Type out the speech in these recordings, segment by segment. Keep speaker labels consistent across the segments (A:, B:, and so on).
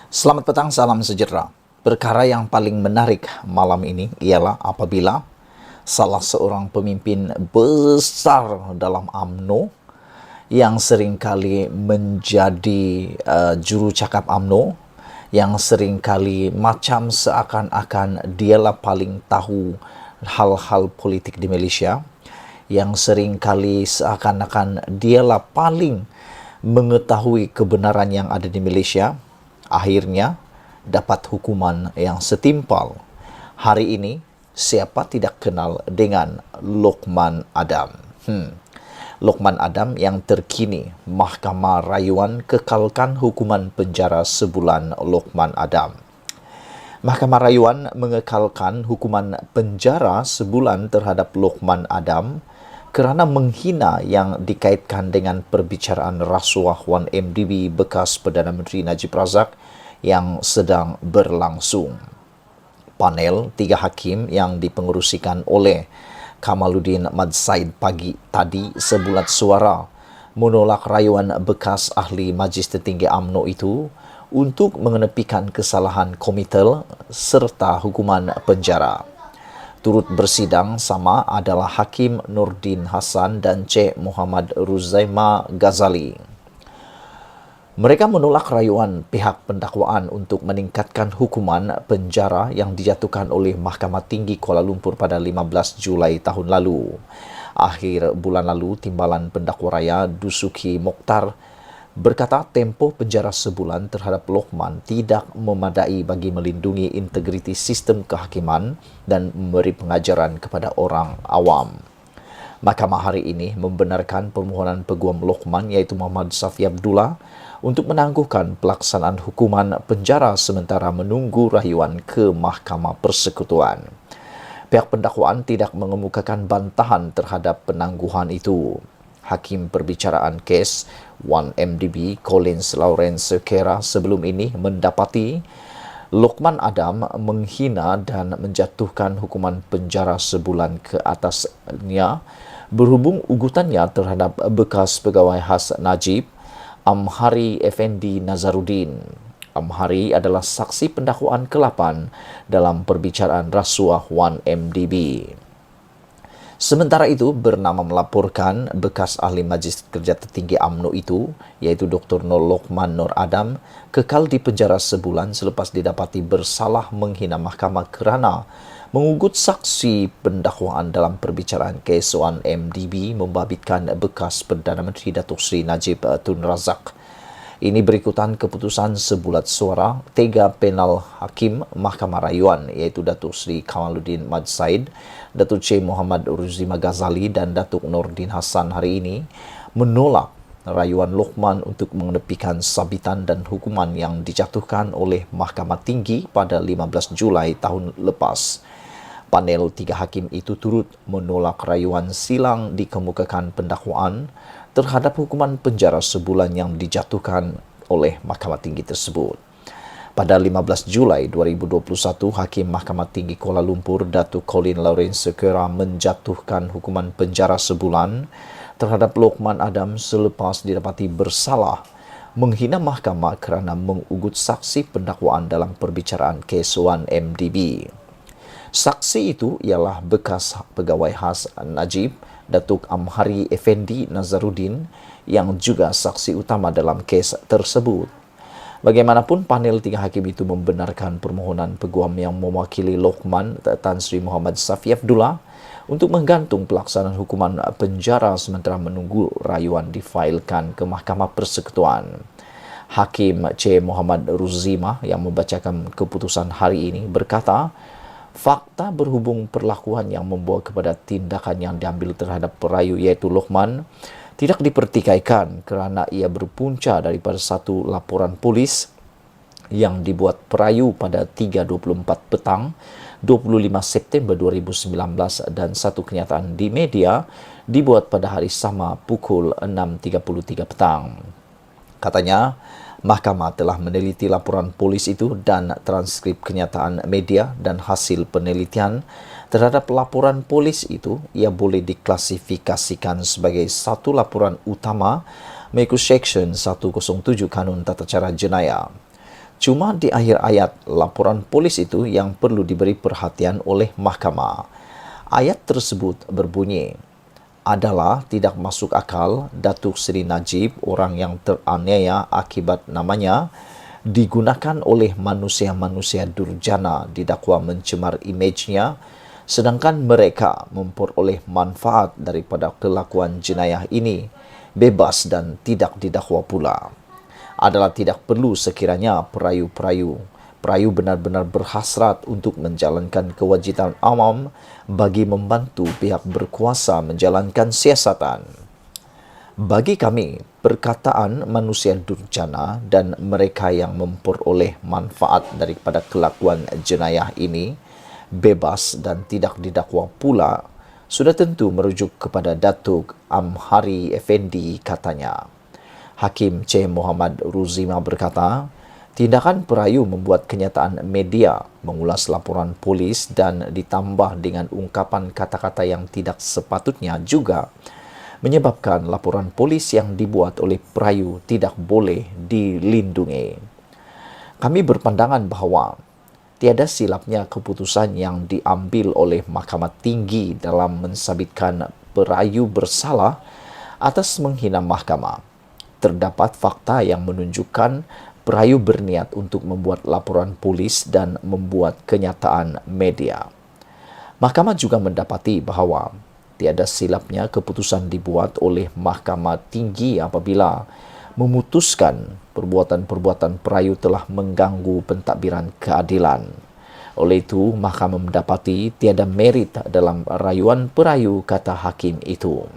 A: Selamat petang, salam sejahtera. Perkara yang paling menarik malam ini ialah apabila salah seorang pemimpin besar dalam UMNO yang seringkali menjadi juru cakap UMNO, yang seringkali macam seakan-akan dialah paling tahu hal-hal politik di Malaysia, yang seringkali seakan-akan dialah paling mengetahui kebenaran yang ada di Malaysia, akhirnya dapat hukuman yang setimpal. Hari ini, siapa tidak kenal dengan Lokman Adam? Lokman Adam yang terkini Mahkamah Rayuan kekalkan hukuman penjara sebulan Lokman Adam. Mahkamah Rayuan mengekalkan hukuman penjara sebulan terhadap Lokman Adam kerana menghina yang dikaitkan dengan perbicaraan rasuah 1MDB bekas Perdana Menteri Najib Razak yang sedang berlangsung. Panel 3 hakim yang dipengerusikan oleh Kamaluddin Madsaid pagi tadi sebulat suara menolak rayuan bekas ahli Majlis Tertinggi UMNO itu untuk mengenepikan kesalahan komitel serta hukuman penjara. Turut bersidang sama adalah Hakim Nordin Hassan dan Cik Muhammad Ruzaima Ghazali. Mereka menolak rayuan pihak pendakwaan untuk meningkatkan hukuman penjara yang dijatuhkan oleh Mahkamah Tinggi Kuala Lumpur pada 15 Julai tahun lalu. Akhir bulan lalu, Timbalan Pendakwa Raya Dusuki Mokhtar berkata tempoh penjara sebulan terhadap Lokman tidak memadai bagi melindungi integriti sistem kehakiman dan memberi pengajaran kepada orang awam. Mahkamah hari ini membenarkan permohonan peguam Lokman iaitu Muhammad Safi Abdullah untuk menangguhkan pelaksanaan hukuman penjara sementara menunggu rayuan ke Mahkamah Persekutuan. Pihak pendakwaan tidak mengemukakan bantahan terhadap penangguhan itu. Hakim perbicaraan kes 1MDB Collins Lawrence Sekera sebelum ini mendapati Lokman Adam menghina dan menjatuhkan hukuman penjara sebulan ke atasnya berhubung ugutannya terhadap bekas pegawai khas Najib, Amhari Effendi Nazaruddin. Amhari adalah saksi pendakwaan ke-8 dalam perbicaraan rasuah 1MDB. Sementara itu, bernama melaporkan bekas ahli Majlis Kerja Tertinggi UMNO itu, iaitu Dr. Nur Lokman Nur Adam, kekal di penjara sebulan selepas didapati bersalah menghina mahkamah kerana mengugut saksi pendakwaan dalam perbicaraan kes 1MDB membabitkan bekas Perdana Menteri Datuk Seri Najib Tun Razak. Ini berikutan keputusan sebulat suara 3 panel hakim Mahkamah Rayuan iaitu Datuk Seri Kamaluddin Madsaid, Datuk Cik Muhammad Ruzaima Ghazali dan Datuk Nordin Hassan hari ini menolak rayuan Lokman untuk mengenepikan sabitan dan hukuman yang dijatuhkan oleh Mahkamah Tinggi pada 15 Julai tahun lepas. Panel 3 hakim itu turut menolak rayuan silang dikemukakan pendakwaan terhadap hukuman penjara sebulan yang dijatuhkan oleh Mahkamah Tinggi tersebut. Pada 15 Julai 2021, Hakim Mahkamah Tinggi Kuala Lumpur, Datuk Colin Lawrence Sekera menjatuhkan hukuman penjara sebulan terhadap Lokman Adam selepas didapati bersalah menghina mahkamah kerana mengugut saksi pendakwaan dalam perbicaraan kes 1MDB. Saksi itu ialah bekas pegawai khas Najib, Datuk Amhari Effendi Nazaruddin yang juga saksi utama dalam kes tersebut. Bagaimanapun, panel 3 hakim itu membenarkan permohonan peguam yang mewakili Lokman Tan Sri Muhammad Safi Abdullah untuk menggantung pelaksanaan hukuman penjara sementara menunggu rayuan difailkan ke Mahkamah Persekutuan. Hakim C. Muhammad Ruzaima yang membacakan keputusan hari ini berkata, fakta berhubung perlakuan yang membawa kepada tindakan yang diambil terhadap perayu iaitu Lokman tidak dipertikaikan kerana ia berpunca daripada satu laporan polis yang dibuat perayu pada 3.24 petang 25 September 2019 dan satu kenyataan di media dibuat pada hari sama pukul 6.33 petang. Katanya, Mahkamah telah meneliti laporan polis itu dan transkrip kenyataan media dan hasil penelitian terhadap laporan polis itu ia boleh diklasifikasikan sebagai satu laporan utama mengikut Seksyen 107 Kanun Tata Cara Jenayah. Cuma di akhir ayat laporan polis itu yang perlu diberi perhatian oleh mahkamah. Ayat tersebut berbunyi, adalah tidak masuk akal Datuk Seri Najib, orang yang teraniaya akibat namanya, digunakan oleh manusia-manusia durjana didakwa mencemar imejnya, sedangkan mereka memperoleh manfaat daripada kelakuan jenayah ini, bebas dan tidak didakwa pula. Adalah tidak perlu sekiranya perayu benar-benar berhasrat untuk menjalankan kewajipan awam bagi membantu pihak berkuasa menjalankan siasatan. Bagi kami, perkataan manusia durjana dan mereka yang memperoleh manfaat daripada kelakuan jenayah ini, bebas dan tidak didakwa pula, sudah tentu merujuk kepada Datuk Amhari Effendi, katanya. Hakim C. Muhammad Ruzima berkata, tindakan perayu membuat kenyataan media mengulas laporan polis dan ditambah dengan ungkapan kata-kata yang tidak sepatutnya juga menyebabkan laporan polis yang dibuat oleh perayu tidak boleh dilindungi. Kami berpandangan bahawa tiada silapnya keputusan yang diambil oleh Mahkamah Tinggi dalam mensabitkan perayu bersalah atas menghina mahkamah. Terdapat fakta yang menunjukkan perayu berniat untuk membuat laporan polis dan membuat kenyataan media. Mahkamah juga mendapati bahawa tiada silapnya keputusan dibuat oleh Mahkamah Tinggi apabila memutuskan perbuatan-perbuatan perayu telah mengganggu pentadbiran keadilan. Oleh itu, Mahkamah mendapati tiada merit dalam rayuan perayu, kata hakim itu.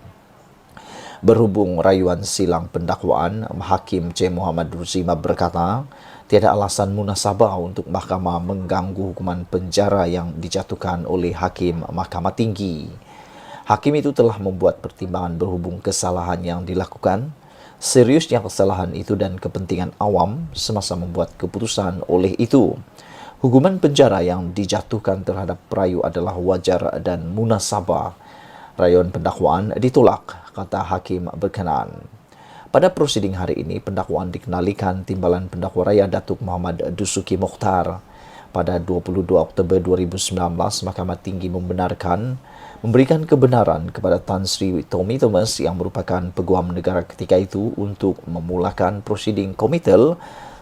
A: Berhubung rayuan silang pendakwaan, Hakim C. Muhammad Ruzima berkata, tiada alasan munasabah untuk mahkamah mengganggu hukuman penjara yang dijatuhkan oleh Hakim Mahkamah Tinggi. Hakim itu telah membuat pertimbangan berhubung kesalahan yang dilakukan, seriusnya kesalahan itu dan kepentingan awam semasa membuat keputusan. Oleh itu, hukuman penjara yang dijatuhkan terhadap perayu adalah wajar dan munasabah. Rayuan pendakwaan ditolak, kata hakim berkenaan. Pada prosiding hari ini, pendakwaan dikenalikan Timbalan Pendakwa Raya Datuk Muhammad Dusuki Mokhtar. Pada 22 Oktober 2019, Mahkamah Tinggi memberikan kebenaran kepada Tan Sri Tommy Thomas yang merupakan peguam negara ketika itu untuk memulakan prosiding komitel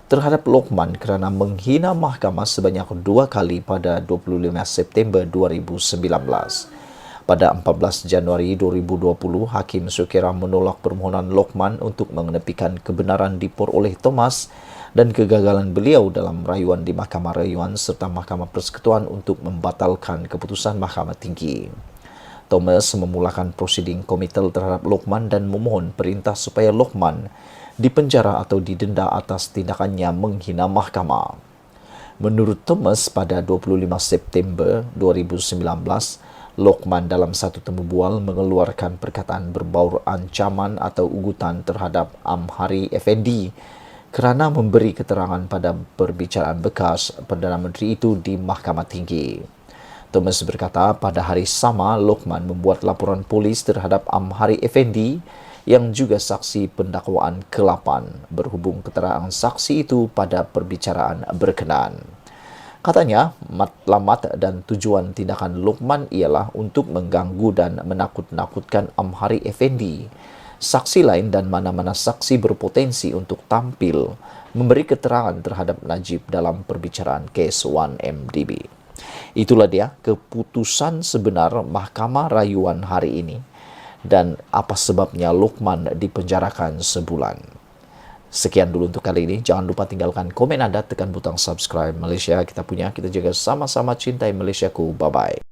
A: terhadap Lokman kerana menghina mahkamah sebanyak 2 kali pada 25 September 2019. Pada 14 Januari 2020, Hakim Sukira menolak permohonan Lokman untuk mengenepikan kebenaran diperoleh Thomas dan kegagalan beliau dalam rayuan di Mahkamah Rayuan serta Mahkamah Persekutuan untuk membatalkan keputusan Mahkamah Tinggi. Thomas memulakan prosiding komitel terhadap Lokman dan memohon perintah supaya Lokman dipenjara atau didenda atas tindakannya menghina mahkamah. Menurut Thomas, pada 25 September 2019, Lokman dalam satu temu bual mengeluarkan perkataan berbau ancaman atau ugutan terhadap Amhari Effendi kerana memberi keterangan pada perbicaraan bekas Perdana Menteri itu di Mahkamah Tinggi. Thomas berkata pada hari sama Lokman membuat laporan polis terhadap Amhari Effendi yang juga saksi pendakwaan ke-8 berhubung keterangan saksi itu pada perbicaraan berkenaan. Katanya, matlamat dan tujuan tindakan Lokman ialah untuk mengganggu dan menakut-nakutkan Amhari Effendi, saksi lain dan mana-mana saksi berpotensi untuk tampil memberi keterangan terhadap Najib dalam perbicaraan kes 1MDB. Itulah dia keputusan sebenar Mahkamah Rayuan hari ini dan apa sebabnya Lokman dipenjarakan sebulan. Sekian dulu untuk kali ini. Jangan lupa tinggalkan komen anda, tekan butang subscribe. Malaysia kita punya, kita jaga sama-sama cintai Malaysiaku. Bye-bye.